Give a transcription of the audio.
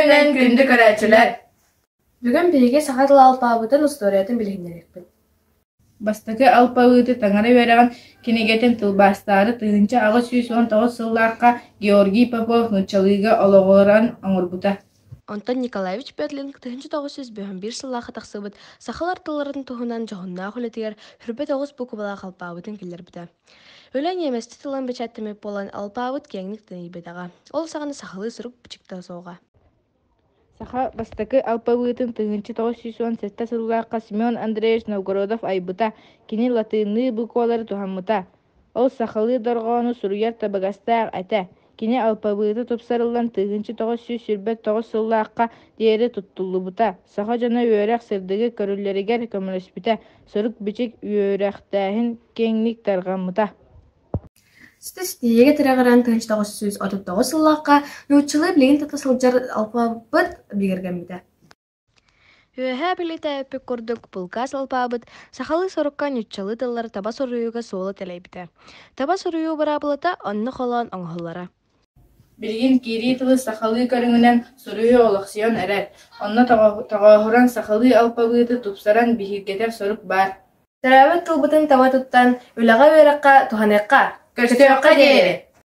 Өлөнен күндү көрәчүләр. Бүгін биге сахатыл алпабытын историятын билгендерекпин. Бастакы алпабыты таңары бераған кенегетен тылбастары тыгынча ағы 119 сыллаққа Георгий Попов нучалыга ологоран оңорбута. Антон Николаевич Петлин 1991 сыллаққа тақсыбыт сақал артыларын туһунан жоғынна құлетігер хүрбет оғыз бұқыбала қалпабытын келер біті. Өлен еместі тылан бечаттымек болан алпабыт кеңнік тынайбедаға. Ол сағаны сақалы сұрып бүчікті соға. Саха бастакы алпабытын тыгынча 917 сыллаққа Семен Андреевич Новгородов айбыта, кені латынны бұқуалары тухаммыта. Ол сақалы дорғаны сұруяр табағастақ әті. Кені алпабыты топсарылан тыгынчы 909 сыллаққа дейері тұттылы Саха жана үйерек сырдығы көрілерігер көміліспіті. Сұрық бичік үйеректәхін кеңлік тарғамыта. Стестиеге тирагыран 1939 сыллаққа нучылы билген татасылжар алпабыт бигерген биде. Үйәһә билете өппік көрдік пылкас алпабыт сақалы сорыққа нуччалы тыллар таба соруюга солы телейбіте. Таба сорую барабылыта онны холон оңғылары. Билген кири тылы сақалы көріңінен сұрую олықсион әрәр. Онны тағағыран сақалы алпабыты тупсаран бихиргетер сорық бар. Тарабыт тылбытын таба туттан үлаға вераққа туханеққа, көстеуаққа дейері.